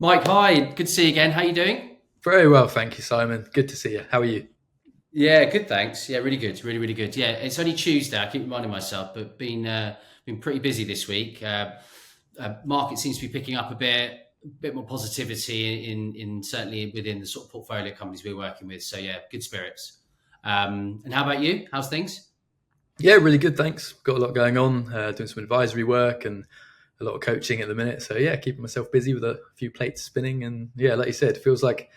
Mike, hi. Good to see you again. How you doing? Very well, thank you, Simon. Good to see you. How are you? Yeah, good, thanks. Yeah, really good. Really, really good. Yeah, it's only Tuesday. I keep reminding myself, but been pretty busy this week. Market seems to be picking up a bit more positivity in certainly within the sort of portfolio companies we're working with. So yeah, good spirits. And how about you? How's things? Yeah, really good, thanks. Got a lot going on, doing some advisory work and a lot of coaching at the minute. So yeah, keeping myself busy with a few plates spinning. And yeah, like you said, feels like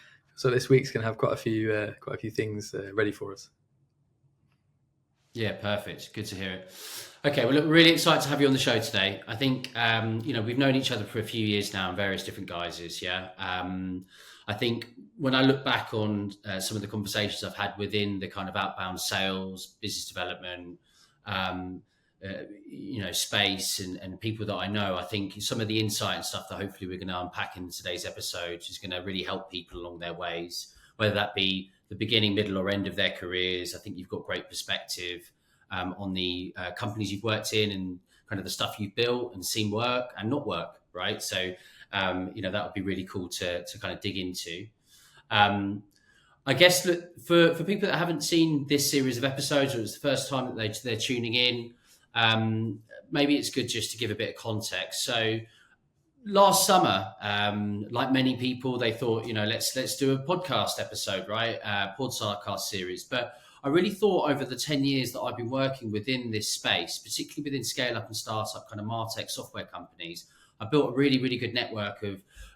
this week's going to have quite a few things ready for us. Yeah, perfect. Good to hear it. Okay, well, look, really excited to have you on the show today. I think we've known each other for a few years now in various different guises. Yeah, I think when I look back on some of the conversations I've had within the kind of outbound sales, business development, um, space, and people that I know, I think some of the insight and stuff that hopefully we're going to unpack in today's episode is going to really help people along their ways, whether that be the beginning, middle, or end of their careers. I think you've got great perspective on the companies you've worked in and kind of the stuff you've built and seen work and not work, right? So, that would be really cool to kind of dig into. Um, I guess for people that haven't seen this series of episodes, or it's the first time that they're tuning in, maybe it's good just to give a bit of context. So, last summer, like many people, they thought, let's do a podcast episode, right? Podcast series. But I really thought over the 10 years that I've been working within this space, particularly within scale up and startup kind of MarTech software companies, I built a really, really good network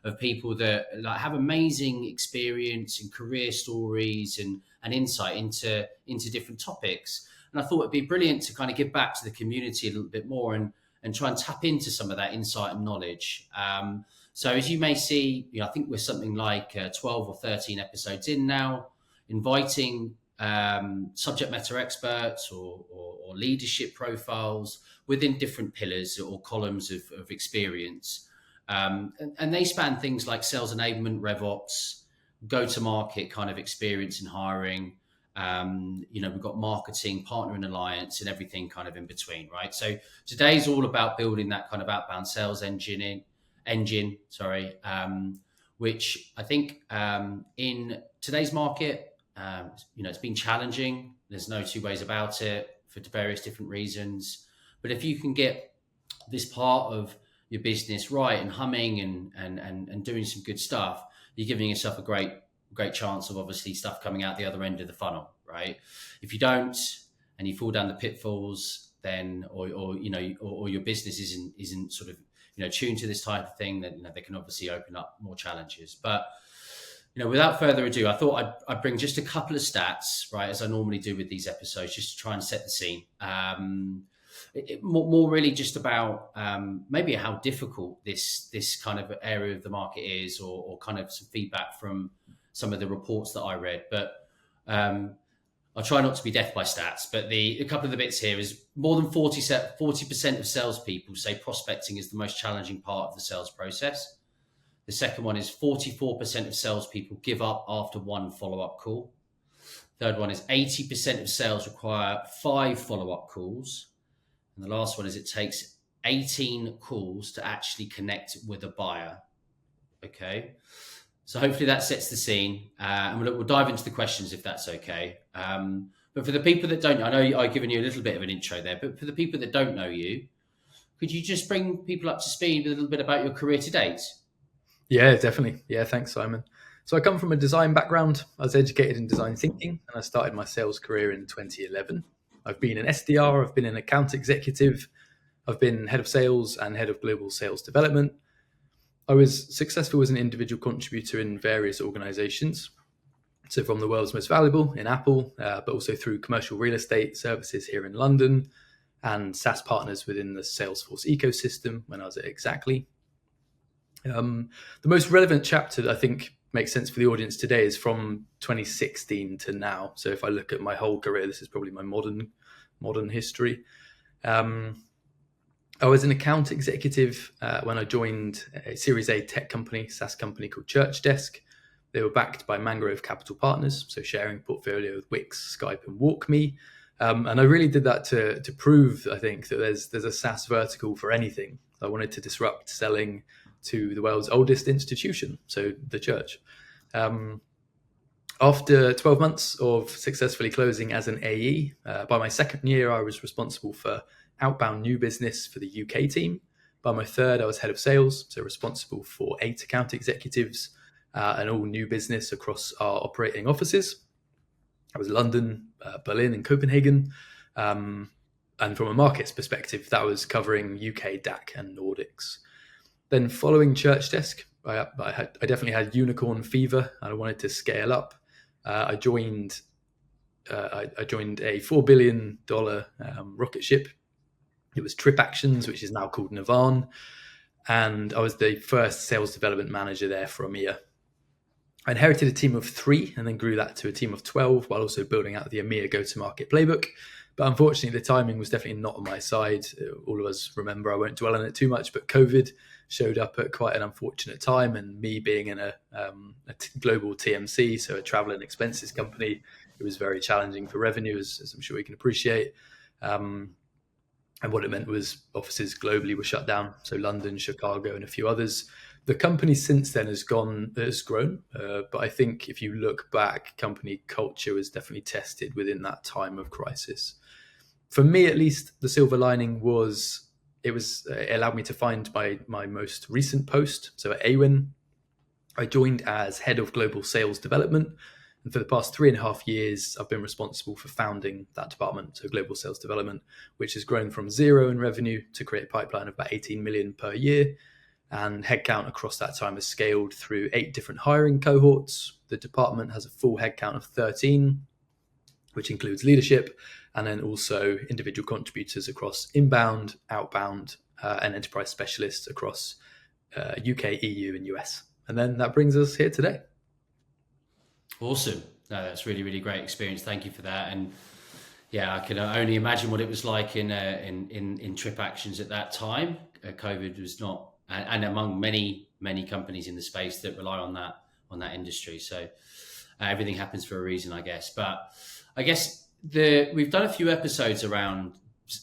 of people that like have amazing experience and career stories and insight into different topics. And I thought it'd be brilliant to kind of give back to the community a little bit more and try and tap into some of that insight and knowledge. So as you may see, I think we're something like 12 or 13 episodes in now, inviting subject matter experts or leadership profiles within different pillars or columns of experience. And they span things like sales enablement, RevOps, go-to-market kind of experience in hiring. We've got marketing, partner and alliance, and everything kind of in between, right? So today's all about building that kind of outbound sales engine, which I think in today's market, it's been challenging. There's no two ways about it for various different reasons. But if you can get this part of your business right and humming and doing some good stuff, you're giving yourself a great chance of obviously stuff coming out the other end of the funnel, right? If you don't and you fall down the pitfalls, then or your business isn't sort of tuned to this type of thing, then they can obviously open up more challenges. But without further ado, I thought I'd bring just a couple of stats, right, as I normally do with these episodes, just to try and set the scene. More really just about maybe how difficult this kind of area of the market is, or kind of some feedback from some of the reports that I read. But I'll try not to be death by stats, but a couple of the bits here is more than 40% of salespeople say prospecting is the most challenging part of the sales process. The second one is 44% of salespeople give up after one follow-up call. Third one is 80% of sales require 5 follow-up calls. And the last one is it takes 18 calls to actually connect with a buyer. Okay. So hopefully that sets the scene. And we'll dive into the questions if that's okay. But for the people that don't, I know I've given you a little bit of an intro there, but for the people that don't know you, could you just bring people up to speed with a little bit about your career to date? Yeah, definitely. Yeah, thanks, Simon. So I come from a design background. I was educated in design thinking, and I started my sales career in 2011. I've been an SDR, I've been an account executive, I've been head of sales and head of global sales development. I was successful as an individual contributor in various organizations. So from the world's most valuable in Apple, but also through commercial real estate services here in London and SaaS partners within the Salesforce ecosystem when I was at Exactly. The most relevant chapter that I think makes sense for the audience today is from 2016 to now. So if I look at my whole career, this is probably my modern history. I was an account executive when I joined a Series A tech company, SaaS company called Church Desk. They were backed by Mangrove Capital Partners, so sharing a portfolio with Wix, Skype, and WalkMe. And I really did that to prove, I think, that there's a SaaS vertical for anything. I wanted to disrupt selling to the world's oldest institution, so the church. After 12 months of successfully closing as an AE, by my second year, I was responsible for outbound new business for the UK team. By my third, I was head of sales, so responsible for 8 account executives and all new business across our operating offices. I was London, Berlin, and Copenhagen. And from a markets perspective, that was covering UK, DAC, and Nordics. Then following Church Desk, I definitely had unicorn fever and I wanted to scale up. I joined a $4 billion rocket ship. It was Trip Actions, which is now called Navan. And I was the first sales development manager there for EMEA. I inherited a team of 3 and then grew that to a team of 12 while also building out the EMEA go-to-market playbook. But unfortunately, the timing was definitely not on my side. All of us remember, I won't dwell on it too much, but COVID showed up at quite an unfortunate time. And me being in a global TMC, so a travel and expenses company, it was very challenging for revenue, as I'm sure you can appreciate. And what it meant was offices globally were shut down. So London, Chicago, and a few others. The company since then has grown. But I think if you look back, company culture was definitely tested within that time of crisis. For me, at least, the silver lining was it allowed me to find my most recent post. So at Awin, I joined as head of global sales development. And for the past 3.5 years, I've been responsible for founding that department, so global sales development, which has grown from 0 in revenue to create a pipeline of about 18 million per year. And headcount across that time has scaled through 8 different hiring cohorts. The department has a full headcount of 13, which includes leadership, and then also individual contributors across inbound, outbound, and enterprise specialists across UK, EU, and US. And then that brings us here today. Awesome. No, that's really, really great experience. Thank you for that. And yeah, I can only imagine what it was like in Trip Actions at that time. COVID was not, and among many companies in the space that rely on that industry. So everything happens for a reason, I guess. But I guess we've done a few episodes around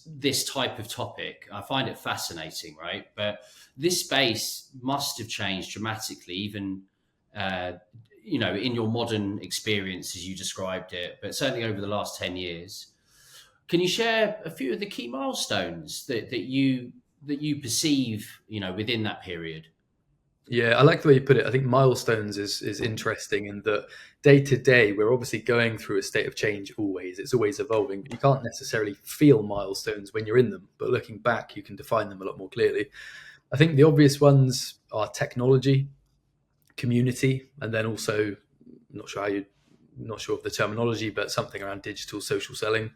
this type of topic. I find it fascinating, right? But this space must have changed dramatically, even in your modern experience as you described it, but certainly over the last 10 years. Can you share a few of the key milestones that you perceive, within that period? Yeah, I like the way you put it. I think milestones is interesting in that day to day, we're obviously going through a state of change always. It's always evolving, but you can't necessarily feel milestones when you're in them. But looking back, you can define them a lot more clearly. I think the obvious ones are technology, community, and then also, not sure of the terminology, but something around digital social selling.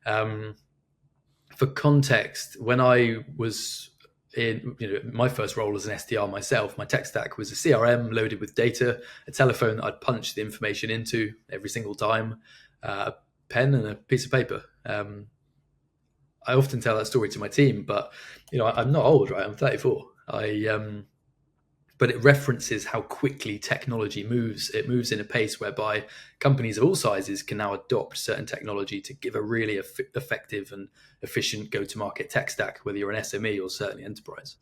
For context, when I was in my first role as an SDR myself, my tech stack was a CRM loaded with data, a telephone that I'd punch the information into every single time, a pen and a piece of paper. I often tell that story to my team, but I'm not old, right? I'm 34. But it references how quickly technology moves. It moves in a pace whereby companies of all sizes can now adopt certain technology to give a really effective and efficient go-to-market tech stack, whether you're an SME or certainly enterprise.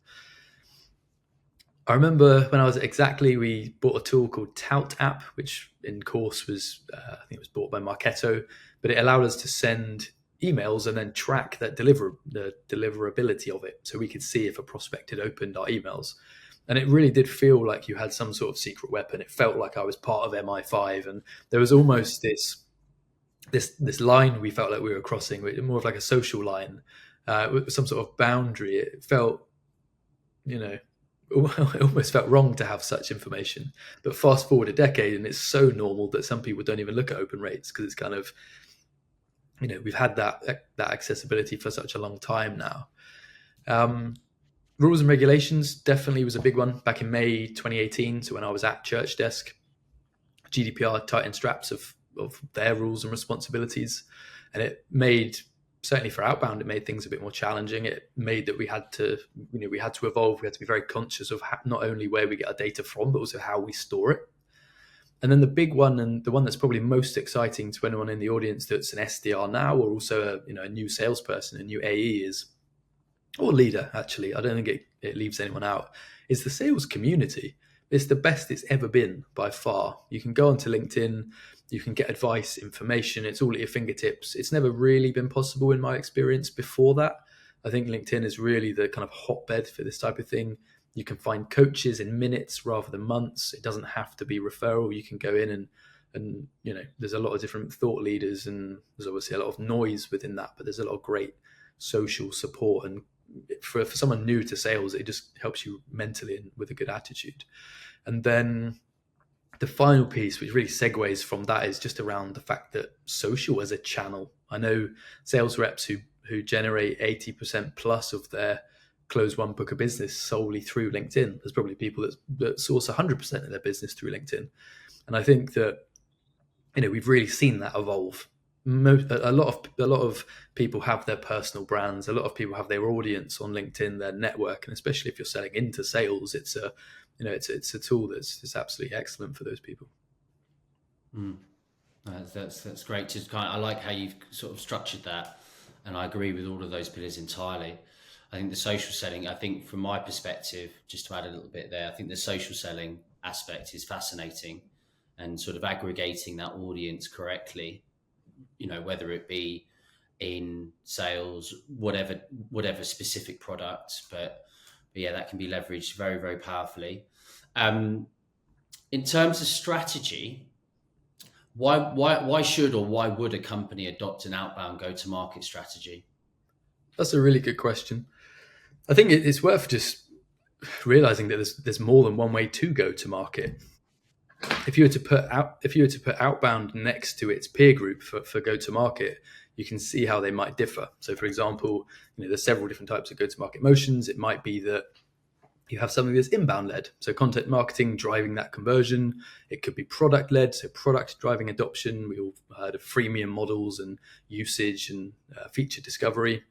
I remember when I was at Exactly, we bought a tool called Tout App, which in course was, I think it was bought by Marketo, but it allowed us to send emails and then track the deliverability of it. So we could see if a prospect had opened our emails. And it really did feel like you had some sort of secret weapon. It felt like I was part of MI5, and there was almost this line we felt like we were crossing, more of like a social line, with some sort of boundary. It felt, it almost felt wrong to have such information. But fast forward a decade, and it's so normal that some people don't even look at open rates because it's kind of, we've had that accessibility for such a long time now. Rules and regulations definitely was a big one back in May 2018. So when I was at Church Desk, GDPR tightened straps of their rules and responsibilities. And it made, certainly for outbound, it made things a bit more challenging. It made that we had to evolve. We had to be very conscious of not only where we get our data from, but also how we store it. And then the big one, and the one that's probably most exciting to anyone in the audience that's an SDR now, or also a new salesperson, a new AE, is or leader, actually, I don't think it leaves anyone out, is the sales community. It's the best it's ever been by far. You can go onto LinkedIn, you can get advice, information, it's all at your fingertips. It's never really been possible in my experience before that. I think LinkedIn is really the kind of hotbed for this type of thing. You can find coaches in minutes rather than months. It doesn't have to be referral. You can go in and there's a lot of different thought leaders, and there's obviously a lot of noise within that, but there's a lot of great social support. And for someone new to sales, it just helps you mentally and with a good attitude. And then the final piece, which really segues from that, is just around the fact that social as a channel. I know sales reps who generate 80% plus of their close one book of business solely through LinkedIn. There's probably people that source 100% of their business through LinkedIn. And I think that, we've really seen that evolve. A lot of people have their personal brands. A lot of people have their audience on LinkedIn, their network, and especially if you're selling into sales, it's a tool that's absolutely excellent for those people. That's great. I like how you've sort of structured that, and I agree with all of those pillars entirely. I think the social selling, I think from my perspective, just to add a little bit there, I think the social selling aspect is fascinating, and sort of aggregating that audience correctly, whether it be in sales, whatever specific product, but yeah, that can be leveraged very, very powerfully. In terms of strategy, why should or why would a company adopt an outbound go-to-market strategy? That's a really good question. I think it's worth just realizing that there's more than one way to go to market. If you were to put outbound next to its peer group for go to market, you can see how they might differ. So, for example, there's several different types of go to market motions. It might be that you have something that's inbound led, so content marketing driving that conversion. It could be product led, so product driving adoption. We all heard of freemium models and usage and feature discovery.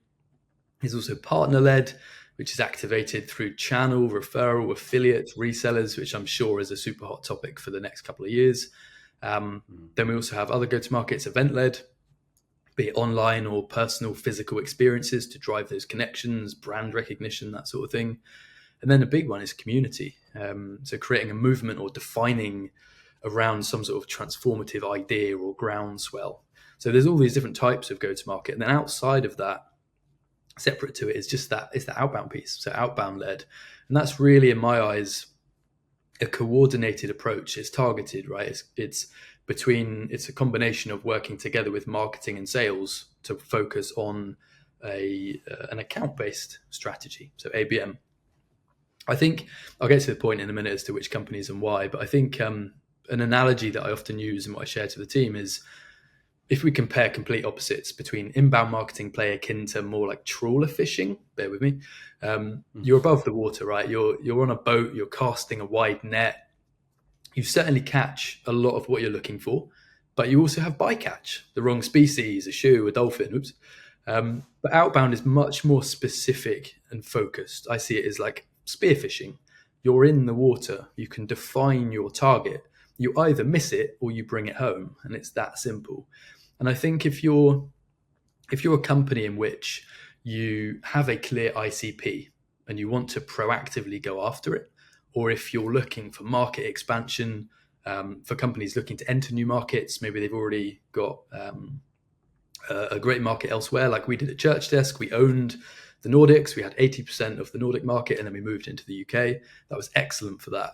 There's also partner led, which is activated through channel, referral, affiliate, resellers, which I'm sure is a super hot topic for the next couple of years. Then we also have other go-to-markets, event-led, be it online or personal physical experiences to drive those connections, brand recognition, that sort of thing. And then the big one is community. So creating a movement or defining around some sort of transformative idea or groundswell. So there's all these different types of go-to-market. And then outside of that, separate to it, is just that it's the outbound piece, so outbound led. And that's really, in my eyes, a coordinated approach. It's targeted, right? It's a combination of working together with marketing and sales to focus on an account-based strategy, so ABM. I think I'll get to the point in a minute as to which companies and why, but I think an analogy that I often use and what I share to the team is, if we compare complete opposites between inbound marketing play akin to more like trawler fishing, bear with me, you're above the water, right? You're on a boat, you're casting a wide net. You certainly catch a lot of what you're looking for, but you also have bycatch, the wrong species, a shoe, a dolphin, oops. But outbound is much more specific and focused. I see it as like spearfishing. You're in the water, you can define your target. You either miss it or you bring it home, and it's that simple. And I think if you're a company in which you have a clear ICP and you want to proactively go after it, or if you're looking for market expansion, for companies looking to enter new markets, maybe they've already got a great market elsewhere, like we did at Church Desk. We owned the Nordics. We had 80% of the Nordic market, and then we moved into the UK. That was excellent for that.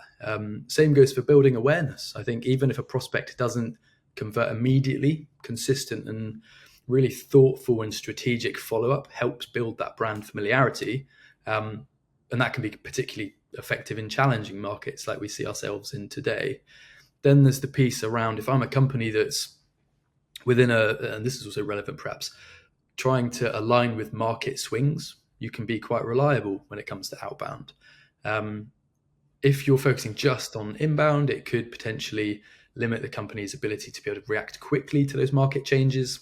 Same goes for building awareness. I think even if a prospect doesn't convert immediately, consistent and really thoughtful and strategic follow-up helps build that brand familiarity. And that can be particularly effective in challenging markets like we see ourselves in today. Then there's the piece around, if I'm a company that's within and this is also relevant perhaps, trying to align with market swings, you can be quite reliable when it comes to outbound. If you're focusing just on inbound, it could potentially limit the company's ability to be able to react quickly to those market changes.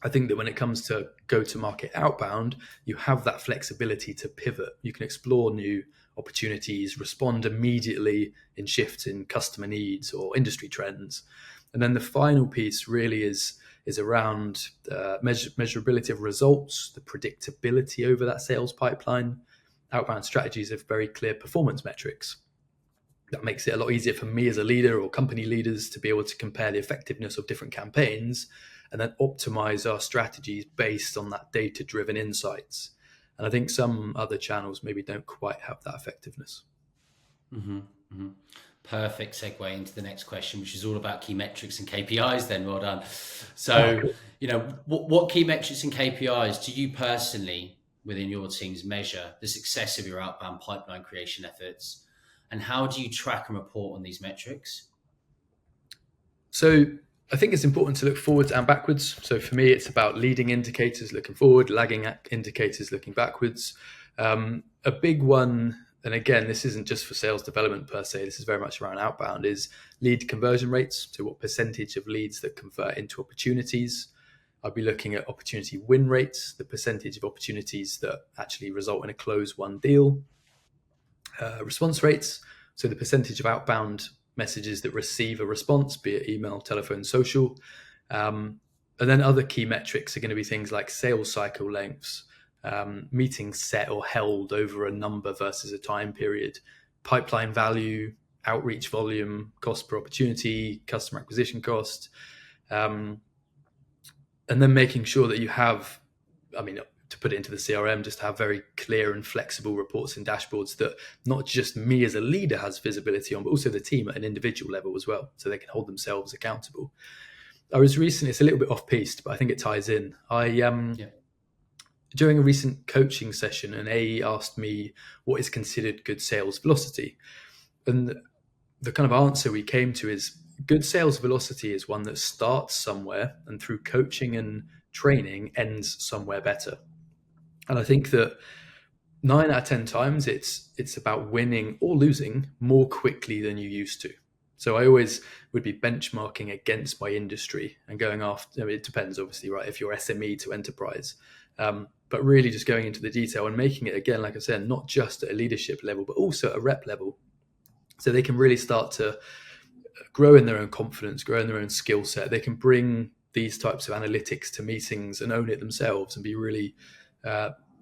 I think that when it comes to go-to-market outbound, you have that flexibility to pivot. You can explore new opportunities, respond immediately in shifts in customer needs or industry trends. And then the final piece really is is around measurability of results, the predictability over that sales pipeline. Outbound strategies have very clear performance metrics. That makes it a lot easier for me as a leader or company leaders to be able to compare the effectiveness of different campaigns and then optimize our strategies based on that data-driven insights. And I think some other channels maybe don't quite have that effectiveness. Mm-hmm, mm-hmm. Perfect segue into the next question, which is all about key metrics and KPIs then. Well done. So, Cool. what key metrics and KPIs do you personally within your teams measure the success of your outbound pipeline creation efforts? And how do you track and report on these metrics? So I think it's important to look forwards and backwards. So for me, it's about leading indicators looking forward, lagging indicators looking backwards. A big one, and again, this isn't just for sales development per se, this is very much around outbound, is lead conversion rates. So what percentage of leads that convert into opportunities. I'll be looking at opportunity win rates, the percentage of opportunities that actually result in a close one deal. Response rates, so the percentage of outbound messages that receive a response, be it email, telephone, social. And then other key metrics are going to be things like sales cycle lengths, meetings set or held over a number versus a time period, pipeline value, outreach volume, cost per opportunity, customer acquisition cost. And then making sure that you have, to put it into the CRM, just to have very clear and flexible reports and dashboards that not just me as a leader has visibility on, but also the team at an individual level as well, so they can hold themselves accountable. I was recently, it's a little bit off-piste, but I think it ties in. During a recent coaching session, an AE asked me what is considered good sales velocity. And the kind of answer we came to is good sales velocity is one that starts somewhere and through coaching and training ends somewhere better. And I think that 9 out of 10 times it's about winning or losing more quickly than you used to. So I always would be benchmarking against my industry and going after, it depends obviously, right, if you're SME to enterprise, but really just going into the detail and making it, again, like I said, not just at a leadership level, but also at a rep level. So they can really start to grow in their own confidence, grow in their own skill set. They can bring these types of analytics to meetings and own it themselves and be really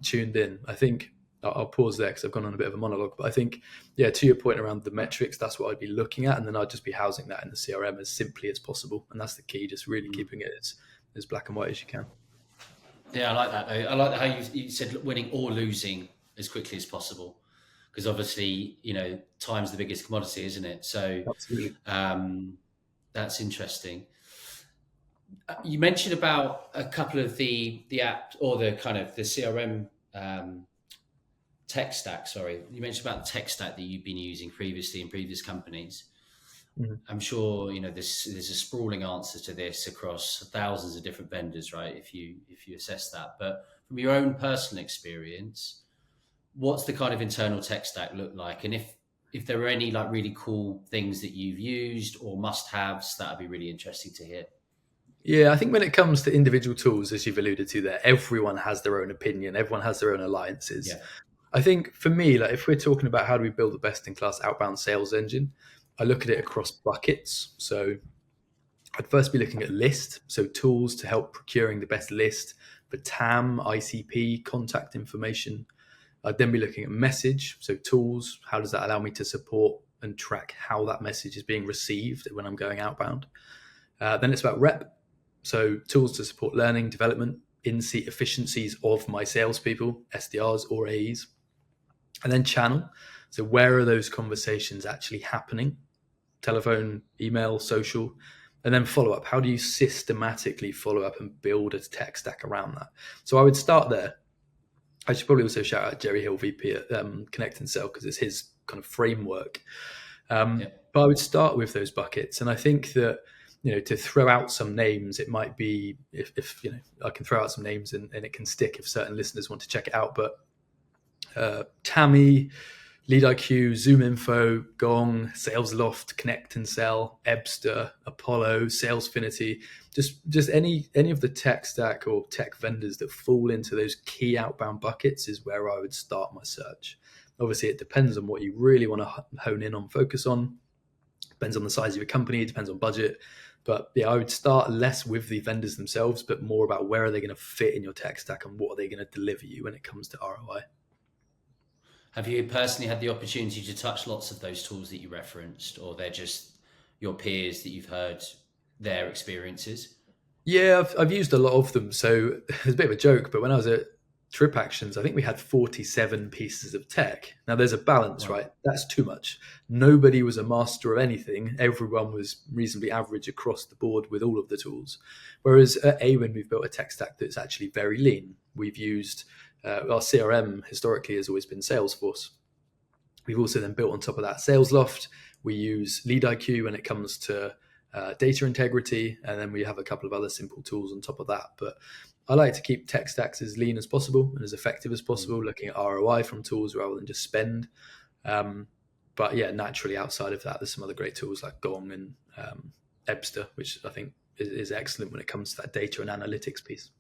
tuned in. I think I'll pause there because I've gone on a bit of a monologue, but I think, to your point around the metrics, that's what I'd be looking at. And then I'd just be housing that in the CRM as simply as possible. And that's the key, just really keeping it as black and white as you can. Yeah, I like that. I like how you said winning or losing as quickly as possible, because obviously, time's the biggest commodity, isn't it? So absolutely. That's interesting. You mentioned about a couple of the app or the kind of the CRM tech stack. Sorry, you mentioned about the tech stack that you've been using previously in previous companies. Mm-hmm. I'm sure there's a sprawling answer to this across thousands of different vendors, right? If you assess that, but from your own personal experience, what's the kind of internal tech stack look like? And if there are any like really cool things that you've used or must-haves, that would be really interesting to hear. Yeah, I think when it comes to individual tools, as you've alluded to there, everyone has their own opinion. Everyone has their own alliances. Yeah. I think for me, like if we're talking about how do we build the best-in-class outbound sales engine, I look at it across buckets. So I'd first be looking at list, so tools to help procuring the best list for TAM, ICP, contact information. I'd then be looking at message, so tools, how does that allow me to support and track how that message is being received when I'm going outbound. Then it's about rep, so tools to support learning, development, in-seat efficiencies of my salespeople, SDRs or AEs. And then channel, so where are those conversations actually happening? Telephone, email, social. And then follow up. How do you systematically follow up and build a tech stack around that? So I would start there. I should probably also shout out Jerry Hill, VP at Connect and Sell, because it's his kind of framework. But I would start with those buckets. And I think that, to throw out some names, it might be, if I can throw out some names and it can stick if certain listeners want to check it out. But Tammy, LeadIQ, ZoomInfo, Gong, SalesLoft, Connect and Sell, Ebster, Apollo, Salesfinity, just any of the tech stack or tech vendors that fall into those key outbound buckets is where I would start my search. Obviously, it depends on what you really want to hone in on, focus on. Depends on the size of your company, depends on budget. But yeah, I would start less with the vendors themselves, but more about where are they going to fit in your tech stack and what are they going to deliver you when it comes to ROI. Have you personally had the opportunity to touch lots of those tools that you referenced, or they're just your peers that you've heard their experiences? Yeah, I've used a lot of them. So it's a bit of a joke, but when I was at Trip Actions, I think we had 47 pieces of tech. Now there's a balance, Wow. right? That's too much. Nobody was a master of anything. Everyone was reasonably average across the board with all of the tools. Whereas at Awin, we've built a tech stack that's actually very lean. We've used our CRM historically has always been Salesforce. We've also then built on top of that SalesLoft. We use Lead IQ when it comes to data integrity, and then we have a couple of other simple tools on top of that. But I like to keep tech stacks as lean as possible and as effective as possible, looking at ROI from tools rather than just spend. But yeah, naturally outside of that, there's some other great tools like Gong and Ebster, which I think is excellent when it comes to that data and analytics piece.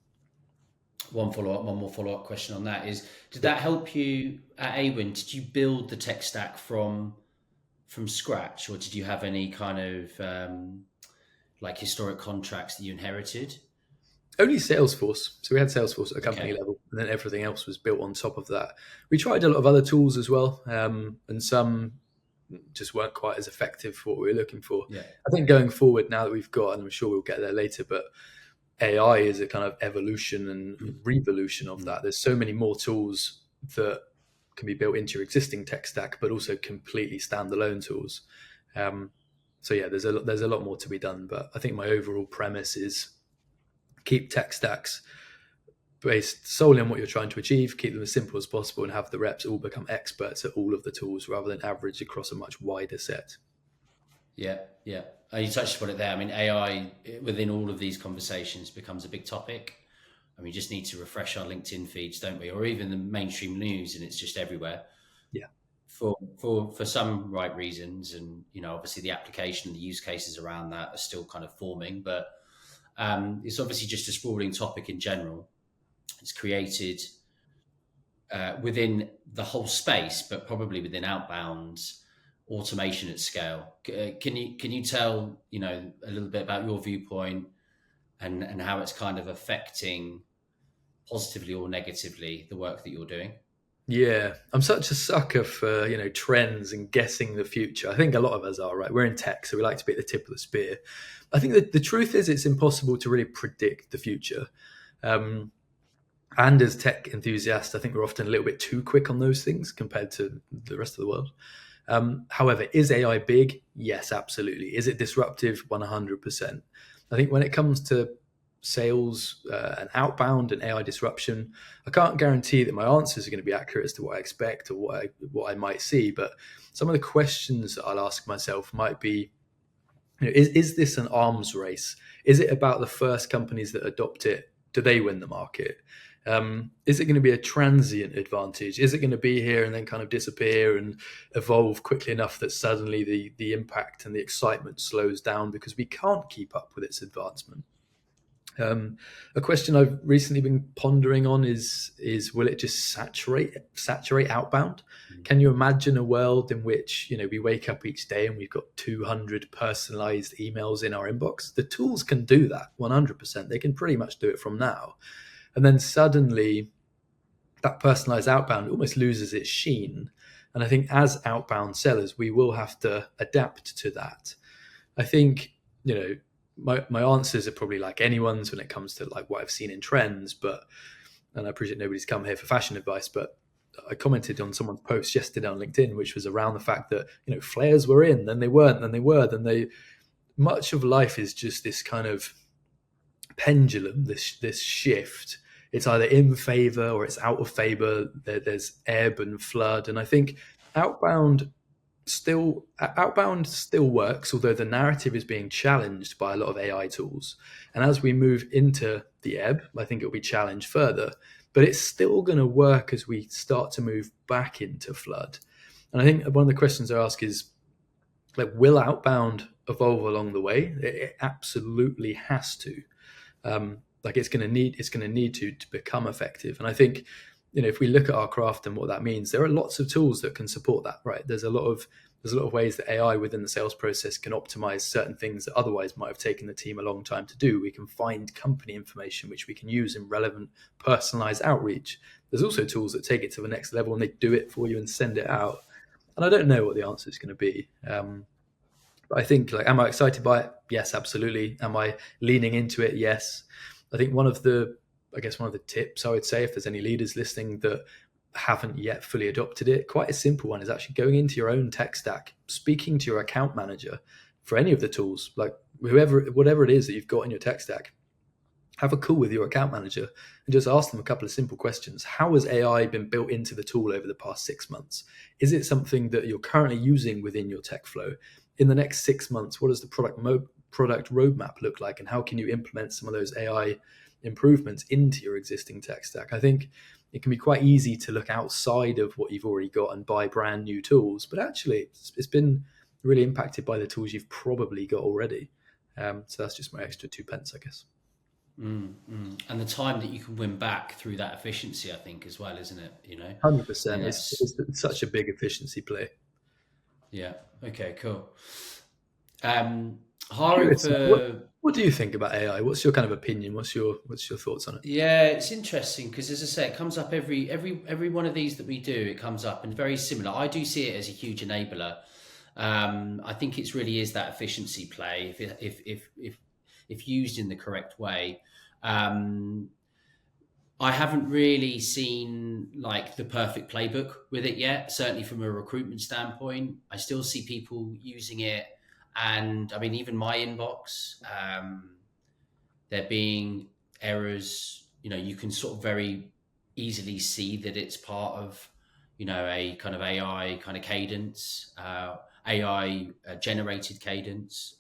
One more follow-up question on that is: did that help you at Awin? Did you build the tech stack from scratch, or did you have any kind of like historic contracts that you inherited? Only Salesforce. So we had Salesforce at a company Okay. level, and then everything else was built on top of that. We tried a lot of other tools as well, and some just weren't quite as effective for what we were looking for. Yeah. I think going forward, now that we've got, and I'm sure we'll get there later, but AI is a kind of evolution and revolution of that. There's so many more tools that can be built into your existing tech stack, but also completely standalone tools. So yeah, there's a lot more to be done. But I think my overall premise is keep tech stacks based solely on what you're trying to achieve, keep them as simple as possible, and have the reps all become experts at all of the tools rather than average across a much wider set. Yeah, yeah. You touched upon it there. I mean, AI within all of these conversations becomes a big topic. And we just need to refresh our LinkedIn feeds, don't we? Or even the mainstream news, and it's just everywhere. Yeah. For some right reasons, and obviously the application and the use cases around that are still kind of forming, but it's obviously just a sprawling topic in general. It's created within the whole space, but probably within Outbound automation at scale. Can you tell a little bit about your viewpoint and how it's kind of affecting positively or negatively the work that you're doing? Yeah, I'm such a sucker for trends and guessing the future. I think a lot of us are, right? We're in tech, so we like to be at the tip of the spear. I think that the truth is it's impossible to really predict the future. And as tech enthusiasts, I think we're often a little bit too quick on those things compared to the rest of the world. However, is AI big? Yes, absolutely. Is it disruptive? 100%. I think when it comes to sales and outbound and AI disruption, I can't guarantee that my answers are going to be accurate as to what I expect or what I might see. But some of the questions that I'll ask myself might be, is this an arms race? Is it about the first companies that adopt it? Do they win the market? Is it going to be a transient advantage? Is it going to be here and then kind of disappear and evolve quickly enough that suddenly the impact and the excitement slows down because we can't keep up with its advancement? A question I've recently been pondering on is will it just saturate outbound? Can you imagine a world in which we wake up each day and we've got 200 personalized emails in our inbox? The tools can do that 100%. They can pretty much do it from now. And then suddenly that personalized outbound almost loses its sheen. And I think as outbound sellers, we will have to adapt to that. I think, my answers are probably like anyone's when it comes to like what I've seen in trends, and I appreciate nobody's come here for fashion advice, but I commented on someone's post yesterday on LinkedIn, which was around the fact that, flares were in, then they weren't, then they were, much of life is just this kind of pendulum, this shift. It's either in favor or it's out of favor. There's ebb and flood. And I think outbound still works, although the narrative is being challenged by a lot of AI tools. And as we move into the ebb, I think it'll be challenged further, but it's still going to work as we start to move back into flood. And I think one of the questions I ask is, like, will outbound evolve along the way? It absolutely has to. It's going to need to become effective. And I think if we look at our craft and what that means, there are lots of tools that can support that, right? There's a lot of ways that AI within the sales process can optimize certain things that otherwise might have taken the team a long time to do. We can find company information which we can use in relevant, personalized outreach. There's also tools that take it to the next level and they do it for you and send it out. And I don't know what the answer is going to be. But I think, am I excited by it? Yes, absolutely. Am I leaning into it? Yes. I think one of the tips I would say, if there's any leaders listening that haven't yet fully adopted it, quite a simple one, is actually going into your own tech stack, speaking to your account manager for any of the tools, like whatever it is that you've got in your tech stack. Have a call with your account manager and just ask them a couple of simple questions. How has AI been built into the tool over the past 6 months? Is it something that you're currently using within your tech flow? In the next 6 months, what does the product roadmap look like, and how can you implement some of those AI improvements into your existing tech stack? I think it can be quite easy to look outside of what you've already got and buy brand new tools, but actually it's been really impacted by the tools you've probably got already. So that's just my extra 2 pence, I guess. And the time that you can win back through that efficiency, I think, as well, isn't it? 100%. It's such a big efficiency play. Yeah. Okay. Cool. Hiring for. What do you think about AI? What's your kind of opinion? What's your thoughts on it? Yeah, it's interesting because, as I say, it comes up every one of these that we do. It comes up and very similar. I do see it as a huge enabler. I think it really is that efficiency play if used in the correct way. I haven't really seen like the perfect playbook with it yet. Certainly from a recruitment standpoint, I still see people using it, and I mean even my inbox, there being errors. You can sort of very easily see that it's part of a kind of AI kind of cadence, AI generated cadence.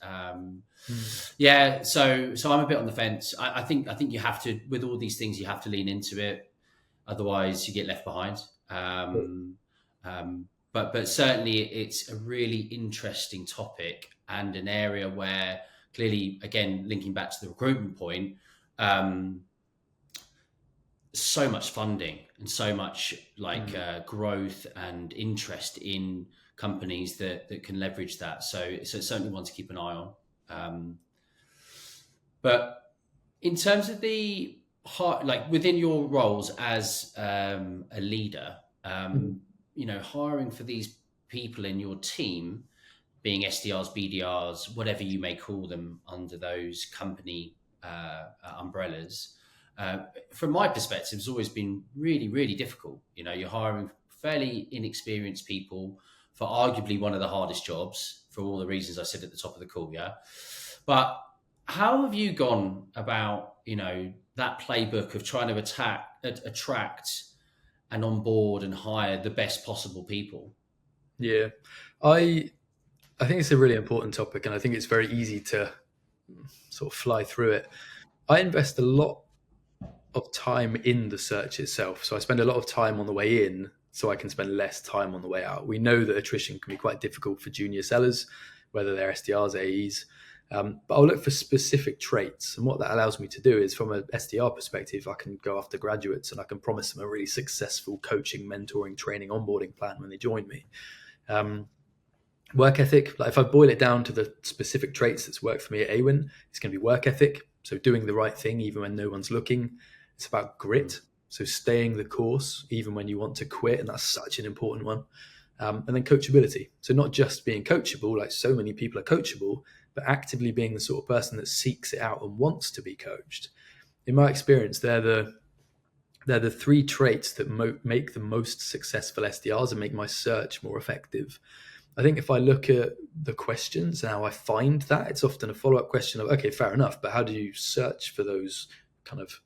Yeah, so I'm a bit on the fence. I think you have to, with all these things, you have to lean into it, otherwise you get left behind. But certainly it's a really interesting topic and an area where clearly, again, linking back to the recruitment point, so much funding and so much growth and interest in companies that can leverage that. So it's certainly one to keep an eye on. But in terms of the within your roles as a leader, hiring for these people in your team, being SDRs, BDRs, whatever you may call them under those company umbrellas, from my perspective, it's always been really, really difficult. You're hiring fairly inexperienced people for arguably one of the hardest jobs for all the reasons I said at the top of the call. Yeah. But how have you gone about, that playbook of trying to attract and onboard and hire the best possible people? Yeah, I think it's a really important topic, and I think it's very easy to sort of fly through it. I invest a lot of time in the search itself. So I spend a lot of time on the way in so I can spend less time on the way out. We know that attrition can be quite difficult for junior sellers, whether they're SDRs, AEs. But I'll look for specific traits. And what that allows me to do is, from an SDR perspective, I can go after graduates and I can promise them a really successful coaching, mentoring, training, onboarding plan when they join me. Work ethic, if I boil it down to the specific traits that's worked for me at Awin, it's going to be work ethic. So doing the right thing even when no one's looking. It's about grit. So staying the course even when you want to quit. And that's such an important one. And then coachability. So not just being coachable, like so many people are coachable, but actively being the sort of person that seeks it out and wants to be coached. In my experience, they're the three traits that make the most successful SDRs and make my search more effective. I think if I look at the questions and how I find that, it's often a follow-up question of, okay, fair enough, but how do you search for those kind of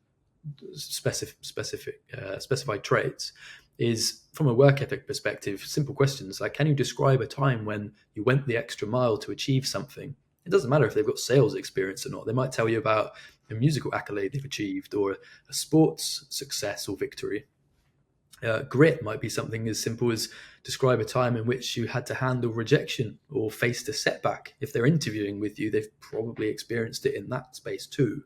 specified traits? Is from a work ethic perspective, simple questions like, can you describe a time when you went the extra mile to achieve something? It doesn't matter if they've got sales experience or not. They might tell you about a musical accolade they've achieved or a sports success or victory. Grit might be something as simple as describe a time in which you had to handle rejection or faced a setback. If they're interviewing with you, they've probably experienced it in that space too.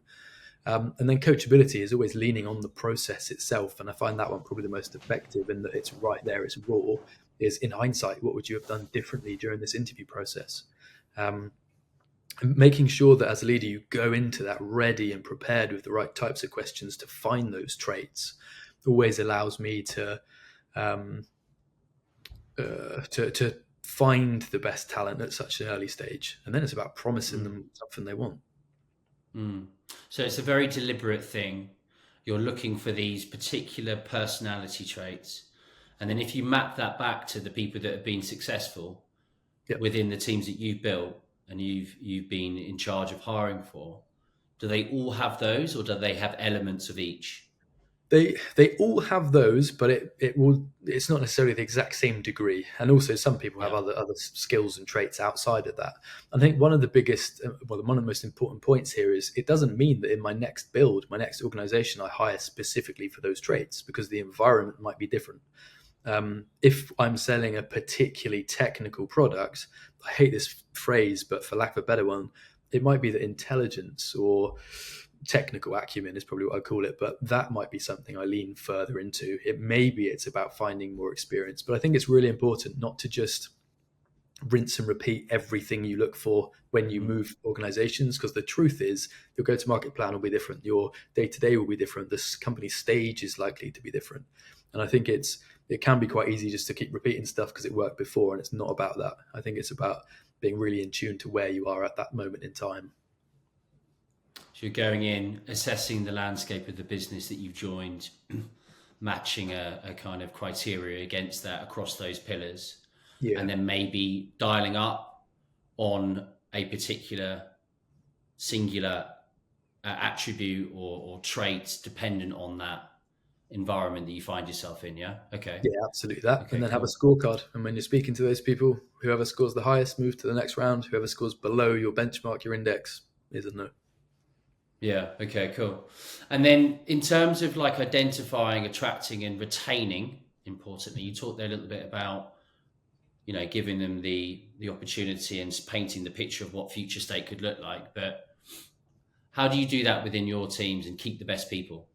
And then coachability is always leaning on the process itself. And I find that one probably the most effective in that it's right there, it's raw, is in hindsight, what would you have done differently during this interview process? And making sure that as a leader, you go into that ready and prepared with the right types of questions to find those traits always allows me to find the best talent at such an early stage. And then it's about promising them something they want. So it's a very deliberate thing. You're looking for these particular personality traits. And then if you map that back to the people that have been successful within the teams that you've built and you've been in charge of hiring for, do they all have those, or do they have elements of each? They all have those, but it's not necessarily the exact same degree. And also some people have other skills and traits outside of that. I think one of the most important points here is it doesn't mean that in my next build, my next organization, I hire specifically for those traits, because the environment might be different. If I'm selling a particularly technical product, I hate this phrase, but for lack of a better one, it might be that intelligence or technical acumen is probably what I call it, but that might be something I lean further into. It's about finding more experience, but I think it's really important not to just rinse and repeat everything you look for when you move organizations, because the truth is your go-to-market plan will be different, your day-to-day will be different, this company stage is likely to be different. And I think it can be quite easy just to keep repeating stuff because it worked before, and it's not about that. I think it's about being really in tune to where you are at that moment in time. So you're going in, assessing the landscape of the business that you've joined, matching a kind of criteria against that across those pillars, and then maybe dialing up on a particular singular attribute or trait dependent on that environment that you find yourself in. Yeah. Okay. Yeah, absolutely that. Okay, and then have a scorecard. And when you're speaking to those people, whoever scores the highest, move to the next round. Whoever scores below your benchmark, your index, is a no. Yeah. Okay, cool. And then in terms of like identifying, attracting and retaining, importantly, you talked there a little bit about, giving them the opportunity and painting the picture of what future state could look like. But how do you do that within your teams and keep the best people?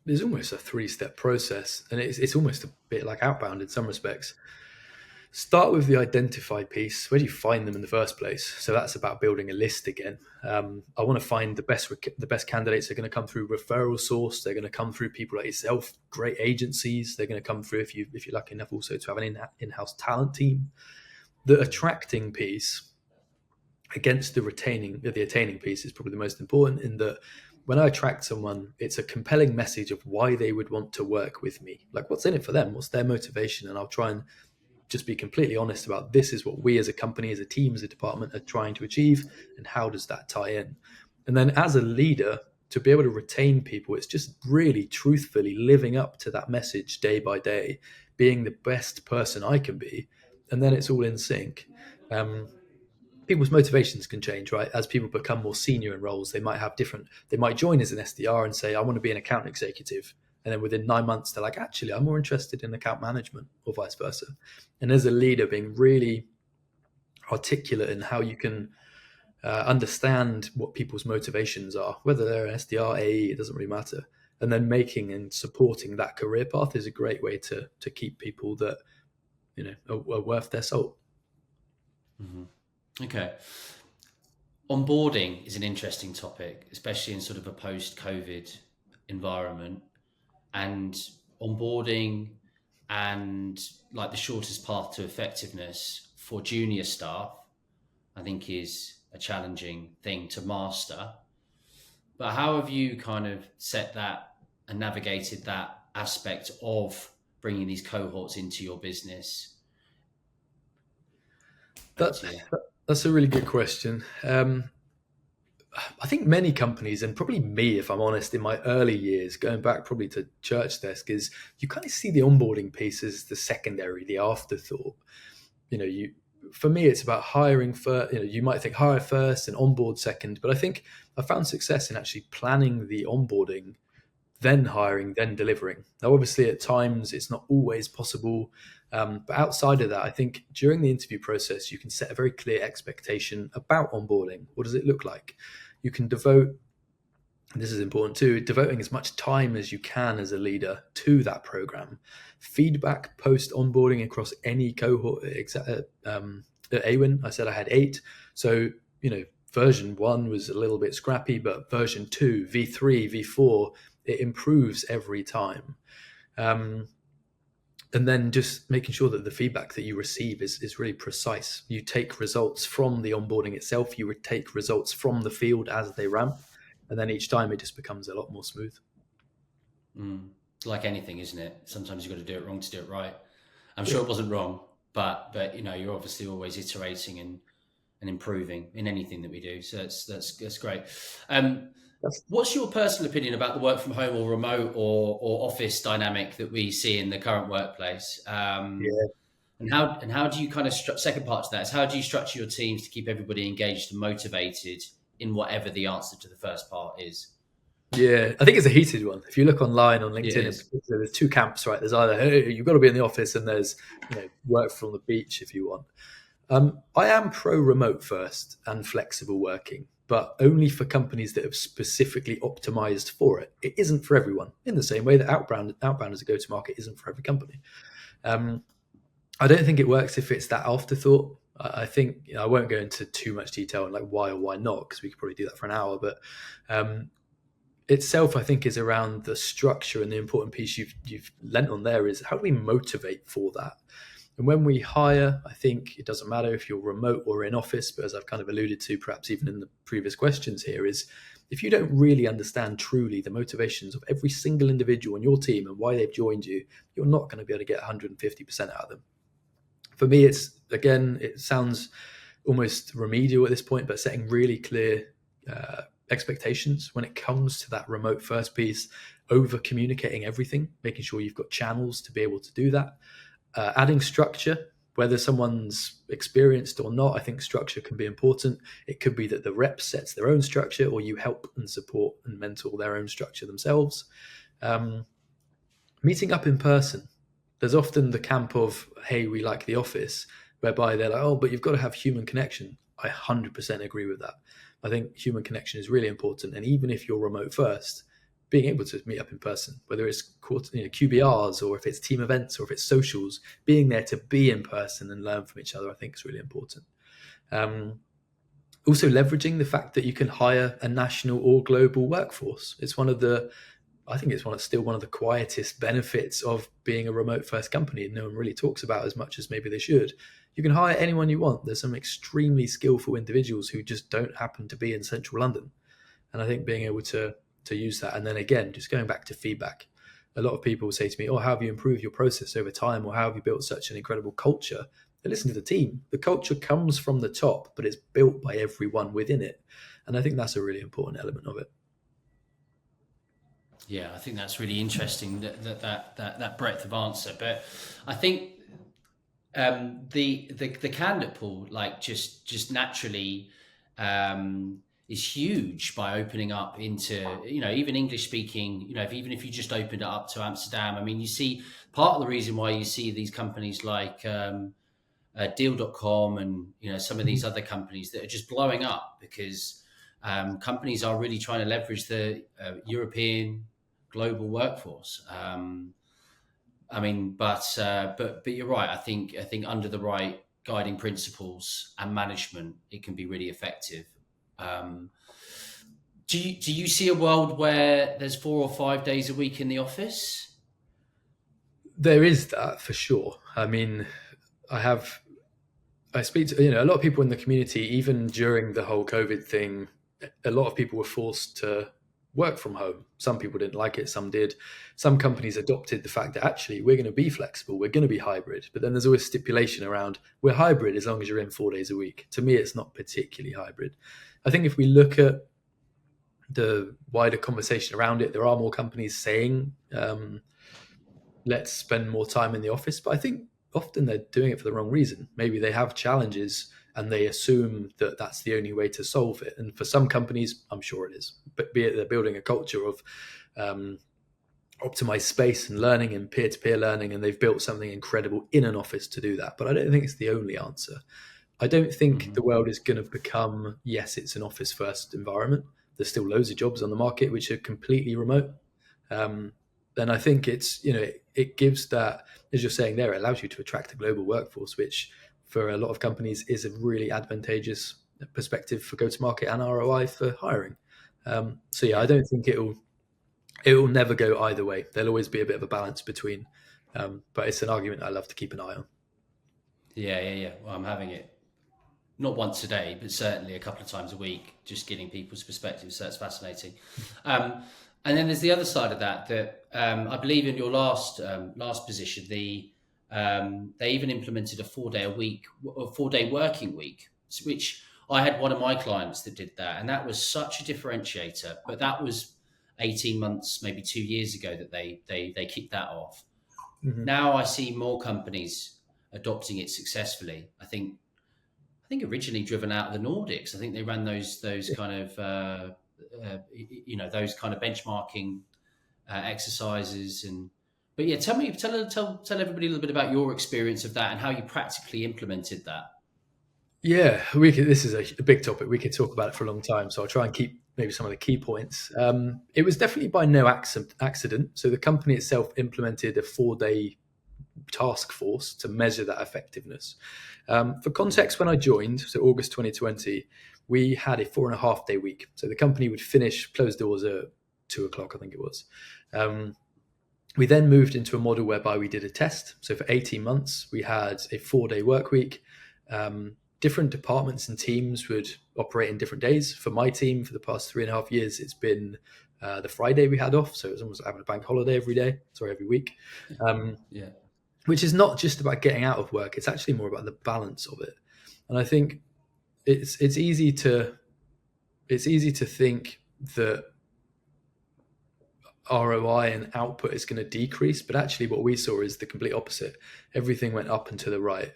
There's almost a 3-step process, and it's almost a bit like Outbound in some respects. Start with the identify piece. Where do you find them in the first place? So that's about building a list again. I want to find the best candidates are going to come through referral source. They're going to come through people like yourself, great agencies. They're going to come through if you're lucky enough also to have an in-house talent team. The attracting piece against the attaining piece is probably the most important, in that when I attract someone, it's a compelling message of why they would want to work with me. Like, what's in it for them? What's their motivation? And I'll try and just be completely honest about, this is what we as a company, as a team, as a department are trying to achieve, and how does that tie in? And then as a leader, to be able to retain people, it's just really truthfully living up to that message day by day, being the best person I can be, and then it's all in sync. People's motivations can change, right? As people become more senior in roles, they might join as an SDR and say, I want to be an account executive. And then within 9 months, they're like, actually, I'm more interested in account management, or vice versa. And as a leader, being really articulate in how you can understand what people's motivations are, whether they're an SDR, AE, it doesn't really matter. And then making and supporting that career path is a great way to keep people that, are worth their salt. Mm-hmm. Okay. Onboarding is an interesting topic, especially in sort of a post-COVID environment. And onboarding and like the shortest path to effectiveness for junior staff, I think, is a challenging thing to master. But how have you kind of set that and navigated that aspect of bringing these cohorts into your business? That's a really good question. I think many companies, and probably me, if I'm honest, in my early years, going back probably to Church Desk, is you kind of see the onboarding piece as the secondary, the afterthought. For me, it's about hiring first. You might think hire first and onboard second, but I think I found success in actually planning the onboarding, then hiring, then delivering. Now, obviously, at times it's not always possible. But outside of that, I think during the interview process, you can set a very clear expectation about onboarding. What does it look like? You can devote this is important too, devoting as much time as you can as a leader to that program. Feedback post onboarding across any cohort. At Awin, I said I had 8. So, version 1 was a little bit scrappy, but version 2, V3, V4, it improves every time. And then just making sure that the feedback that you receive is really precise. You take results from the onboarding itself, you would take results from the field as they ramp, and then each time it just becomes a lot more smooth. Like anything, isn't it? Sometimes you've got to do it wrong to do it right. I'm sure it wasn't wrong, but you're obviously always iterating and improving in anything that we do. So that's great. What's your personal opinion about the work from home or remote or office dynamic that we see in the current workplace? And how do you kind of second part to that is how do you structure your teams to keep everybody engaged and motivated in whatever the answer to the first part is? Yeah, I think it's a heated one. If you look online on LinkedIn, in particular, there's 2 camps, right? There's either, hey, you've got to be in the office, and there's work from the beach if you want. I am pro remote first and flexible working, but only for companies that have specifically optimized for it. It isn't for everyone, in the same way that Outbound as a go-to-market isn't for every company. I don't think it works if it's that afterthought. I think I won't go into too much detail on like why or why not, because we could probably do that for an hour. But itself, I think, is around the structure, and the important piece you've lent on there is how do we motivate for that? And when we hire, I think it doesn't matter if you're remote or in office, but as I've kind of alluded to, perhaps even in the previous questions here, is if you don't really understand truly the motivations of every single individual on your team and why they've joined you, you're not going to be able to get 150% out of them. For me, it sounds almost remedial at this point, but setting really clear expectations when it comes to that remote first piece, over communicating everything, making sure you've got channels to be able to do that. Adding structure, whether someone's experienced or not, I think structure can be important. It could be that the rep sets their own structure, or you help and support and mentor their own structure themselves. Meeting up in person. There's often the camp of, hey, we like the office, whereby they're like, oh, but you've got to have human connection. I 100% agree with that. I think human connection is really important. And even if you're remote first, being able to meet up in person, whether it's QBRs or if it's team events or if it's socials, being there to be in person and learn from each other, I think is really important. Also leveraging the fact that you can hire a national or global workforce. It's still one of the quietest benefits of being a remote first company, and no one really talks about as much as maybe they should. You can hire anyone you want. There's some extremely skillful individuals who just don't happen to be in central London. And I think being able to use that. And then again, just going back to feedback. A lot of people say to me, oh, how have you improved your process over time? Or how have you built such an incredible culture? They listen to the team. The culture comes from the top, but it's built by everyone within it. And I think that's a really important element of it. Yeah, I think that's really interesting, that breadth of answer. But I think the candidate pool, like just naturally, is huge by opening up into, even English speaking, even if you just opened it up to Amsterdam. I mean, you see part of the reason why you see these companies like deal.com and, some of these other companies that are just blowing up because companies are really trying to leverage the European global workforce. But you're right. I think under the right guiding principles and management, it can be really effective. Do you see a world where there's 4 or 5 days a week in the office? There is that for sure. I mean, I speak to a lot of people in the community. Even during the whole COVID thing, a lot of people were forced to work from home. Some people didn't like it, some did. Some companies adopted the fact that actually we're going to be flexible, we're going to be hybrid. But then there's always stipulation around we're hybrid as long as you're in 4 days a week. To me, it's not particularly hybrid. I think if we look at the wider conversation around it, there are more companies saying, let's spend more time in the office. But I think often they're doing it for the wrong reason. Maybe they have challenges and they assume that that's the only way to solve it. And for some companies, I'm sure it is. But be it they're building a culture of optimized space and learning and peer-to-peer learning, and they've built something incredible in an office to do that. But I don't think it's the only answer. I don't think the world is going to become, yes, it's an office-first environment, there's still loads of jobs on the market which are completely remote. Then I think it's, it gives that, as you're saying there, it allows you to attract a global workforce, which for a lot of companies is a really advantageous perspective for go-to-market and ROI for hiring. So yeah, I don't think it will never go either way. There'll always be a bit of a balance between, but it's an argument I love to keep an eye on. Yeah. Well, I'm having it not once a day, but certainly a couple of times a week, just getting people's perspectives. So that's fascinating. And then there's the other side of that I believe in your last position, they even implemented a 4-day working week, which I had one of my clients that did that, and that was such a differentiator. But that was 18 months, maybe 2 years ago that they kicked that off. Mm-hmm. Now I see more companies adopting it successfully. I think originally driven out of the Nordics. I think they ran those kind of those kind of benchmarking exercises. But yeah, tell everybody a little bit about your experience of that and how you practically implemented that. Yeah, this is a big topic. We could talk about it for a long time, so I'll try and keep maybe some of the key points. It was definitely by no accident. So the company itself implemented a 4-day task force to measure that effectiveness. For context, when I joined, so August 2020, we had a 4.5-day week. So the company would close doors at 2:00, I think it was. We then moved into a model whereby we did a test. So for 18 months, we had a 4-day work week. Different departments and teams would operate in different days. For my team, for the past 3.5 years, it's been the Friday we had off. So it was almost having a bank holiday every week. Yeah. Which is not just about getting out of work. It's actually more about the balance of it. And I think it's easy to think that ROI and output is going to decrease, but actually what we saw is the complete opposite. Everything went up and to the right.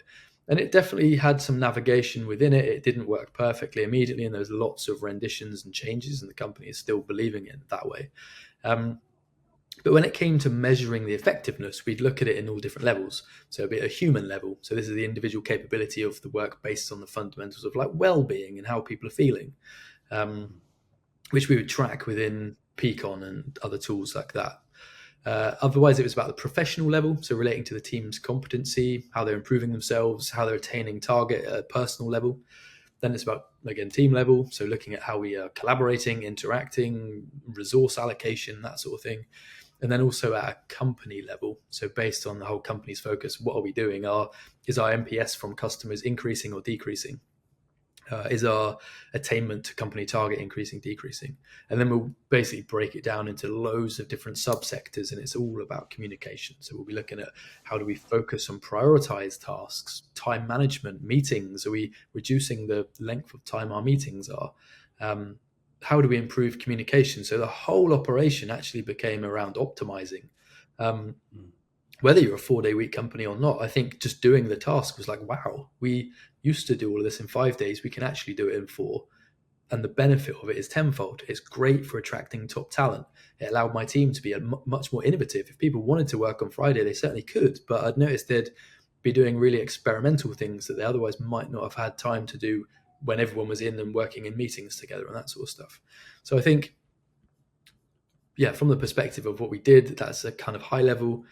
And it definitely had some navigation within it. It didn't work perfectly immediately, and there's lots of renditions and changes, and the company is still believing in it that way. But when it came to measuring the effectiveness, we'd look at it in all different levels. So it'd be a human level. So this is the individual capability of the work based on the fundamentals of like well-being and how people are feeling, which we would track within Peakon and other tools like that. Otherwise, it was about the professional level, so relating to the team's competency, how they're improving themselves, how they're attaining target at a personal level. Then it's about, again, team level, so looking at how we are collaborating, interacting, resource allocation, that sort of thing. And then also at a company level, so based on the whole company's focus, what are we doing? Is our NPS from customers increasing or decreasing? Is our attainment to company target increasing, decreasing? And then we'll basically break it down into loads of different subsectors, and it's all about communication. So we'll be looking at how do we focus on prioritized tasks, time management, meetings? Are we reducing the length of time our meetings are? How do we improve communication? So the whole operation actually became around optimizing. Whether you're a 4-day week company or not, I think just doing the task was like, wow, we used to do all of this in 5 days. We can actually do it in 4. And the benefit of it is tenfold. It's great for attracting top talent. It allowed my team to be much more innovative. If people wanted to work on Friday, they certainly could. But I'd noticed they'd be doing really experimental things that they otherwise might not have had time to do when everyone was in and working in meetings together and that sort of stuff. So I think, yeah, from the perspective of what we did, that's a kind of high level.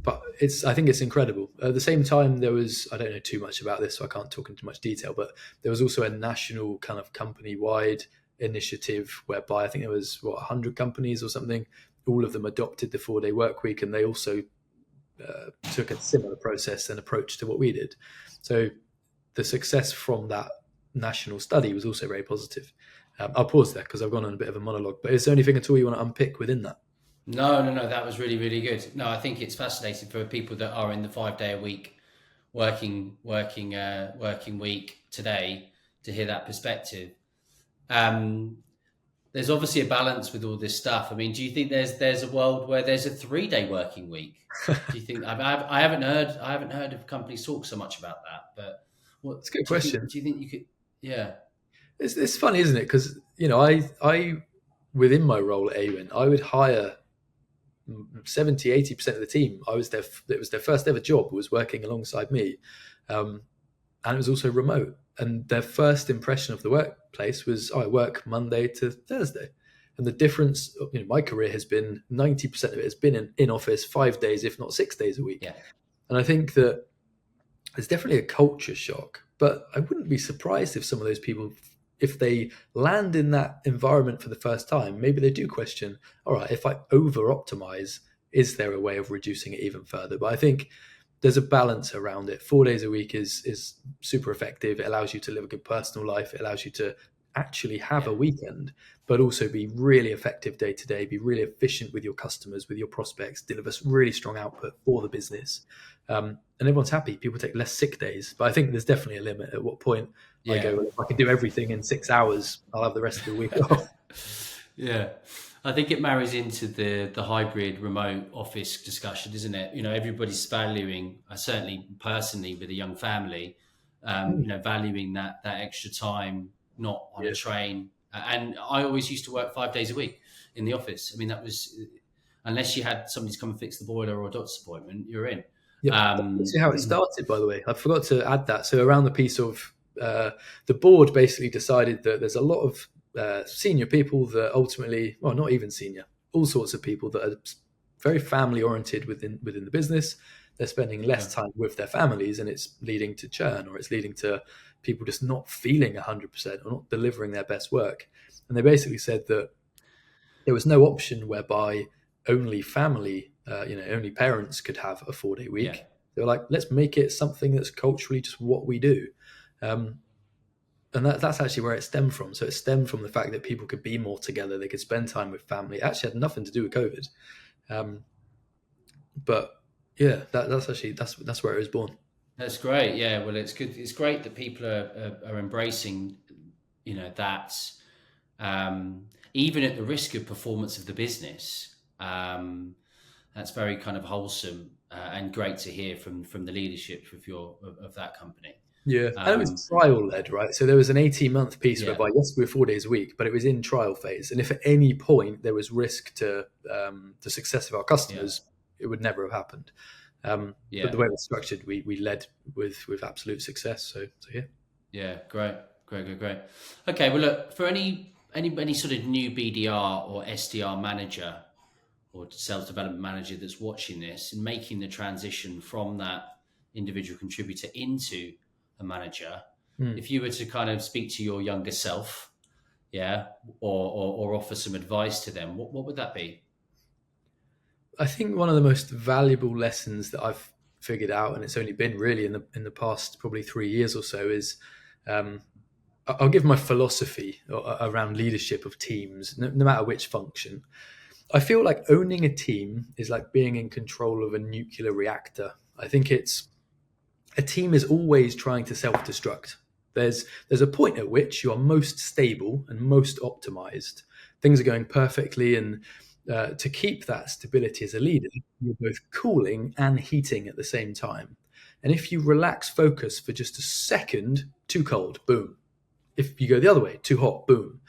But I think it's incredible. At the same time, there was, I don't know too much about this, so I can't talk into much detail, but there was also a national kind of company-wide initiative whereby I think there was, 100 companies or something. All of them adopted the 4-day work week, and they also took a similar process and approach to what we did. So the success from that national study was also very positive. I'll pause there because I've gone on a bit of a monologue, but is there anything at all you want to unpick within that? No, that was really, really good. No, I think it's fascinating for people that are in the 5-day-a-week working week today to hear that perspective. There's obviously a balance with all this stuff. I mean, do you think there's a world where there's a 3-day working week? Do you think? I haven't heard of companies talk so much about that. But it's a good question. Do you think you could? Yeah, it's funny, isn't it? Because I within my role at Awin, I would hire 70-80% of the team. It was their first ever job, was working alongside me, and it was also remote. And their first impression of the workplace was, oh, I work Monday to Thursday. And the difference, my career has been 90% of it has been in office 5 days, if not 6 days a week. Yeah. And I think that there's definitely a culture shock, but I wouldn't be surprised if some of those people, if they land in that environment for the first time, maybe they do question, all right, if I over optimize, is there a way of reducing it even further? But I think there's a balance around it. 4 days a week is super effective. It allows you to live a good personal life. It allows you to actually have a weekend, but also be really effective day to day, be really efficient with your customers, with your prospects, deliver really strong output for the business. And everyone's happy. People take less sick days. But I think there's definitely a limit at what point I go, well, if I can do everything in 6 hours, I'll have the rest of the week off. Yeah. I think it marries into the hybrid remote office discussion, isn't it? Everybody's valuing, certainly personally with a young family, valuing that extra time, not on a train. And I always used to work 5 days a week in the office. I mean, that was, unless you had somebody to come and fix the boiler or a doctor's appointment, you're in. Yeah, that's how it started, by the way. I forgot to add that. So around the piece of the board basically decided that there's a lot of senior people that ultimately, well, not even senior, all sorts of people that are very family oriented within the business. They're spending less time with their families, and it's leading to churn, or it's leading to people just not feeling 100% or not delivering their best work. And they basically said that there was no option whereby only family, only parents could have a 4-day week. Yeah. They were like, let's make it something that's culturally just what we do. And that's actually where it stemmed from. So it stemmed from the fact that people could be more together. They could spend time with family. It actually had nothing to do with COVID. But yeah, that's where it was born. That's great. Yeah. Well, it's good. It's great that people are embracing, that, even at the risk of performance of the business. That's very kind of wholesome and great to hear from the leadership of that company. Yeah, and it was trial led, right? So there was an 18-month piece whereby, yes, we were 4 days a week, but it was in trial phase. And if at any point there was risk to the success of our customers, it would never have happened. But the way it was structured, we led with absolute success. So yeah. Yeah, great. Okay, well, look, for any sort of new BDR or SDR manager or sales development manager that's watching this and making the transition from that individual contributor into a manager, if you were to kind of speak to your younger self, or offer some advice to them, what would that be? I think one of the most valuable lessons that I've figured out, and it's only been really in the past probably 3 years or so, is I'll give my philosophy around leadership of teams, no matter which function. I feel like owning a team is like being in control of a nuclear reactor. I think a team is always trying to self-destruct. There's a point at which you are most stable and most optimized. Things are going perfectly, and to keep that stability as a leader, you're both cooling and heating at the same time. And if you relax focus for just a second, too cold, boom. If you go the other way, too hot, boom.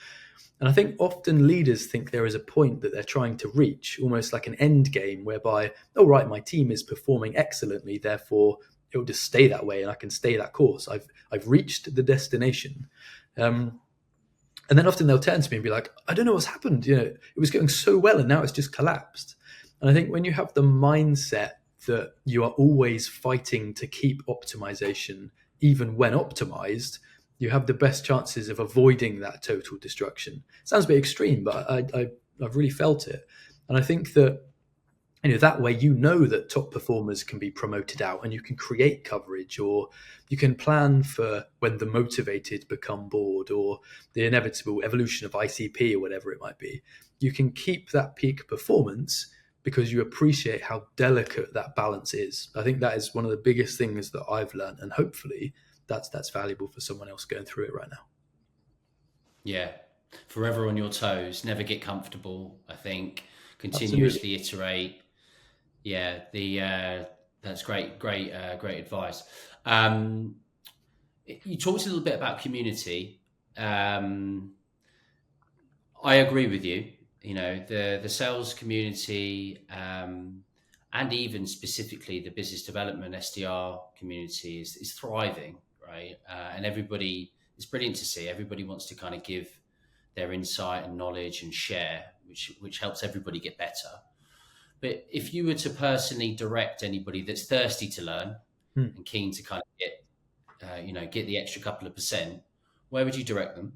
And I think often leaders think there is a point that they're trying to reach, almost like an end game whereby, oh, right, my team is performing excellently, therefore it will just stay that way and I can stay that course. I've reached the destination. And then often they'll turn to me and be like, I don't know what's happened. It was going so well and now it's just collapsed. And I think when you have the mindset that you are always fighting to keep optimization, even when optimized, you have the best chances of avoiding that total destruction. Sounds a bit extreme, but I've really felt it. And I think that that way that top performers can be promoted out and you can create coverage, or you can plan for when the motivated become bored, or the inevitable evolution of ICP or whatever it might be. You can keep that peak performance because you appreciate how delicate that balance is. I think that is one of the biggest things that I've learned, and hopefully that's valuable for someone else going through it right now. Yeah. Forever on your toes, never get comfortable, I think. Continuously iterate. Yeah, that's great advice. You talked a little bit about community. I agree with you. The sales community, and even specifically the business development SDR community is thriving, right? And everybody, it's brilliant to see. Everybody wants to kind of give their insight and knowledge and share, which helps everybody get better. But if you were to personally direct anybody that's thirsty to learn and keen to kind of get the extra couple of percent, where would you direct them?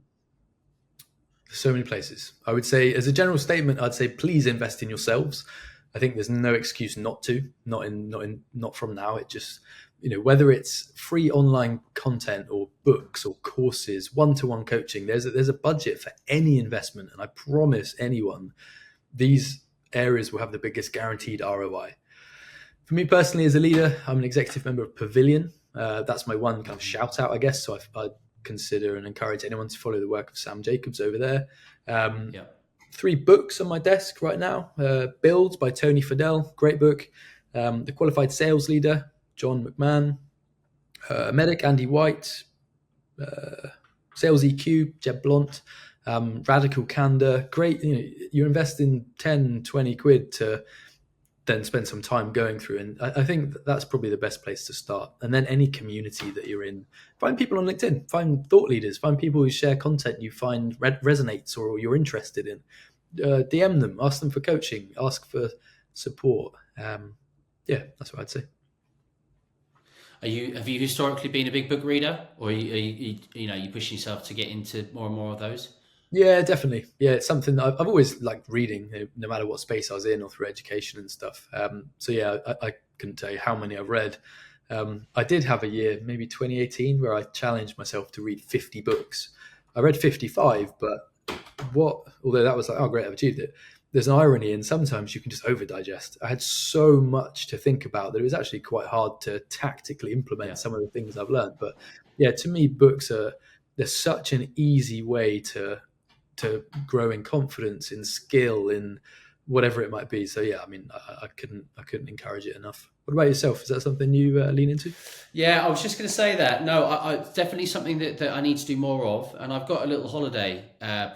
So many places. I would say, as a general statement, I'd say please invest in yourselves. I think there's no excuse not to. Not from now. It just, whether it's free online content or books or courses, one-to-one coaching. There's a budget for any investment, and I promise anyone, these areas will have the biggest guaranteed ROI. For me personally, as a leader, I'm an executive member of Pavilion. That's my one kind of shout out, I guess. So I consider and encourage anyone to follow the work of Sam Jacobs over there. 3 books on my desk right now. Build by Tony Fadell, great book. The Qualified Sales Leader, John McMahon. Medic, Andy White. Sales EQ, Jeb Blount. Radical Candor, great. You invest in 10, 20 quid to then spend some time going through. And I think that's probably the best place to start. And then any community that you're in, find people on LinkedIn, find thought leaders, find people who share content you find resonates or you're interested in. DM them, ask them for coaching, ask for support. That's what I'd say. Have you historically been a big book reader, or are you pushing yourself to get into more and more of those? Yeah, definitely. Yeah, it's something that I've always liked reading, no matter what space I was in or through education and stuff. I couldn't tell you how many I've read. I did have a year, maybe 2018, where I challenged myself to read 50 books. I read 55, but although that was like, oh, great, I've achieved it. There's an irony in sometimes you can just over-digest. I had so much to think about that it was actually quite hard to tactically implement some of the things I've learned. But yeah, to me, books they're such an easy way to grow in confidence, in skill, in whatever it might be. So yeah, I mean, I couldn't encourage it enough. What about yourself? Is that something you lean into? Yeah, I was just going to say that. No, I definitely something that I need to do more of. And I've got a little holiday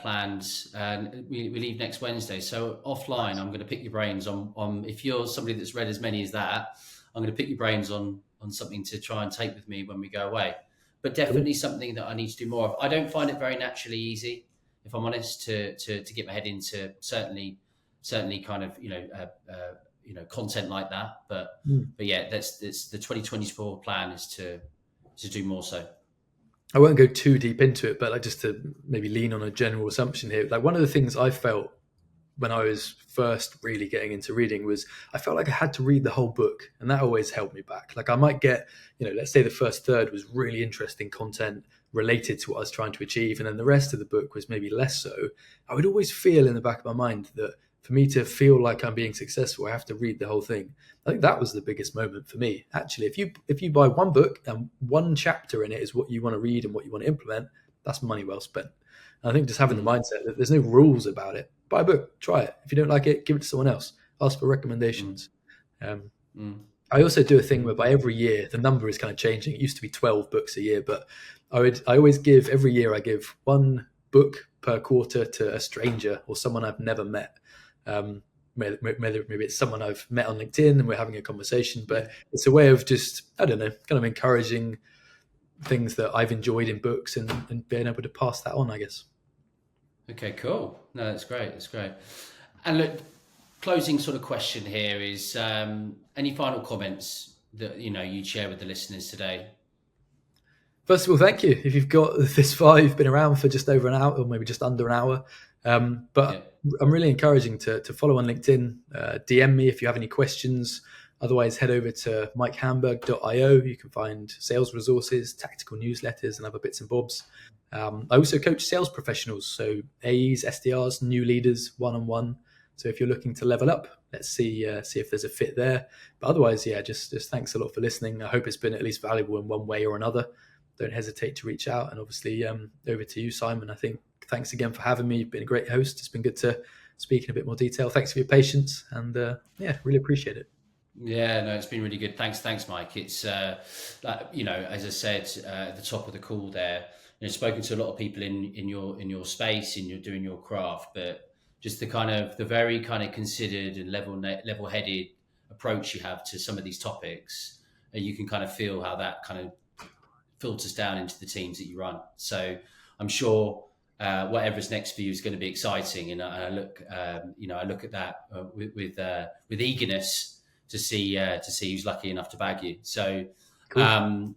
planned, and we leave next Wednesday. So offline, I'm going to pick your brains on if you're somebody that's read as many as that, I'm going to pick your brains on something to try and take with me when we go away. But definitely something that I need to do more of. I don't find it very naturally easy, if I'm honest, to get my head into certainly kind of content like that. But yeah, that's the 2024 plan is to do more so. I won't go too deep into it, but just to maybe lean on a general assumption here. Like, one of the things I felt when I was first really getting into reading was I felt like I had to read the whole book, and that always held me back. Like, I might get, let's say the first third was really interesting content related to what I was trying to achieve, and then the rest of the book was maybe less so. I would always feel in the back of my mind that for me to feel like I'm being successful, I have to read the whole thing. I think that was the biggest moment for me. Actually, if you buy one book and one chapter in it is what you want to read and what you want to implement, that's money well spent. And I think just having the mindset that there's no rules about it. Buy a book, try it. If you don't like it, give it to someone else. Ask for recommendations. I also do a thing where by every year, the number is kind of changing. It used to be 12 books a year, but I always give, every year I give one book per quarter to a stranger or someone I've never met. Maybe it's someone I've met on LinkedIn and we're having a conversation, but it's a way of just, I don't know, kind of encouraging things that I've enjoyed in books and being able to pass that on, I guess. Okay, cool. No, that's great. That's great. And look, closing sort of question here is any final comments that you'd share with the listeners today? First of all, thank you. If you've got this far, you've been around for just over an hour or maybe just under an hour. But I'm really encouraging to follow on LinkedIn. DM me if you have any questions. Otherwise, head over to mikehamburg.io. You can find sales resources, tactical newsletters, and other bits and bobs. I also coach sales professionals, so AEs, SDRs, new leaders, one-on-one. So if you're looking to level up, let's see if there's a fit there. But otherwise, just thanks a lot for listening. I hope it's been at least valuable in one way or another. Don't hesitate to reach out. And obviously, over to you, Simon. I think thanks again for having me. You've been a great host. It's been good to speak in a bit more detail. Thanks for your patience, and really appreciate it. Yeah, no, it's been really good. Thanks, Mike. It's as I said at the top of the call there, spoken to a lot of people in your space, in your doing your craft, but just the very kind of considered and level-headed approach you have to some of these topics, you can kind of feel how that kind of filters down into the teams that you run. So I'm sure whatever's next for you is going to be exciting, and I look at that with eagerness to see who's lucky enough to bag you. So Cool.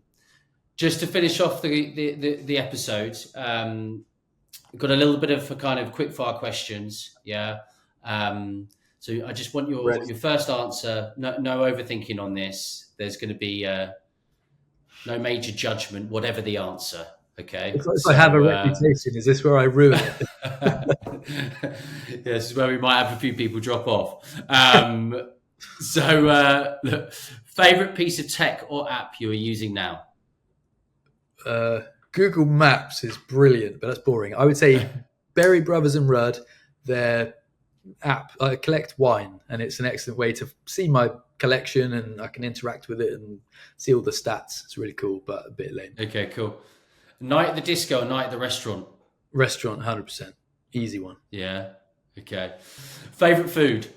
just to finish off the episode, we've got a little bit of a kind of quick fire questions. Yeah. So I just want your first answer. No overthinking on this. There's going to be no major judgment, whatever the answer. Okay. If I have a reputation, is this where I ruin it? Yeah, this is where we might have a few people drop off. Favorite piece of tech or app you are using now? Google Maps is brilliant, but that's boring. I would say Berry Brothers and Rudd, their app, I collect wine, and it's an excellent way to see my collection, and I can interact with it and see all the stats. It's really cool, but a bit lame. Okay, cool. Night at the disco or night at the restaurant? Restaurant, 100%. Easy one. Yeah. Okay. Favorite food?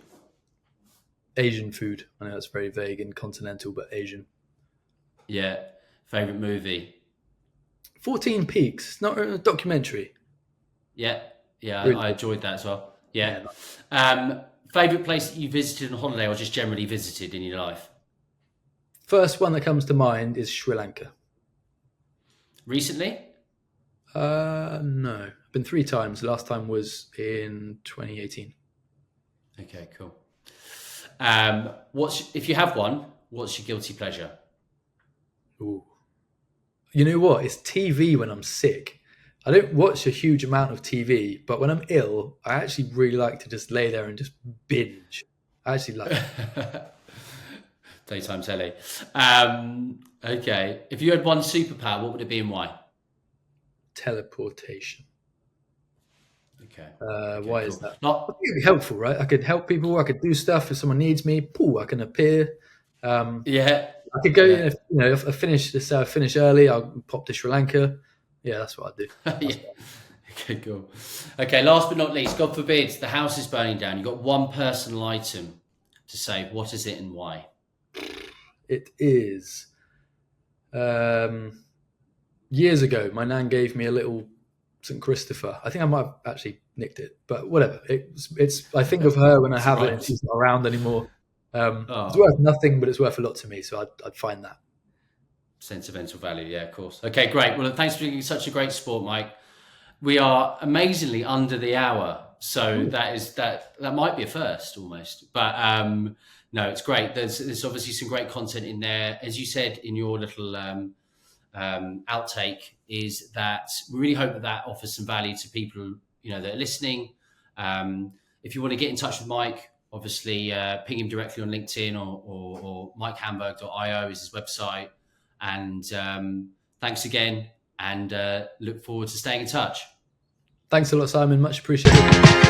Asian food. I know that's very vague and continental, but Asian. Yeah. Favorite movie? 14 Peaks, not a documentary. Yeah. Yeah, Really? I enjoyed that as well. Yeah. Favorite place that you visited on holiday or just generally visited in your life? First one that comes to mind is Sri Lanka. Recently? No. I've been 3 times. The last time was in 2018. Okay, cool. If you have one, what's your guilty pleasure? Ooh. You know what? It's TV when I'm sick. I don't watch a huge amount of TV, but when I'm ill, I actually really like to just lay there and just binge. I actually like it. Daytime telly. Okay. If you had one superpower, what would it be and why? Teleportation. Okay. Why is that? Not. I think it'd be helpful, right? I could help people. I could do stuff if someone needs me. I can appear. Yeah. I could go. Yeah. If I finish this, finish early. I'll pop to Sri Lanka. Yeah, that's what I'd do. Yeah. Okay, cool. Okay, last but not least, God forbid the house is burning down. You've got one personal item to save. What is it and why? It is. Years ago, my nan gave me a little St. Christopher. I think I might have actually nicked it, but whatever. It's. I think of her when I have it, and she's not around anymore. It's worth nothing, but it's worth a lot to me, so I'd find that. Sentimental value, yeah, of course. Okay, great. Well, thanks for being such a great sport, Mike. We are amazingly under the hour, so that might be a first almost. But no, it's great. There's obviously some great content in there, as you said in your little outtake. Is that we really hope that offers some value to people that are listening. If you want to get in touch with Mike, obviously ping him directly on LinkedIn or mikehamburg.io is his website. And thanks again, and look forward to staying in touch. Thanks a lot, Simon. Much appreciated.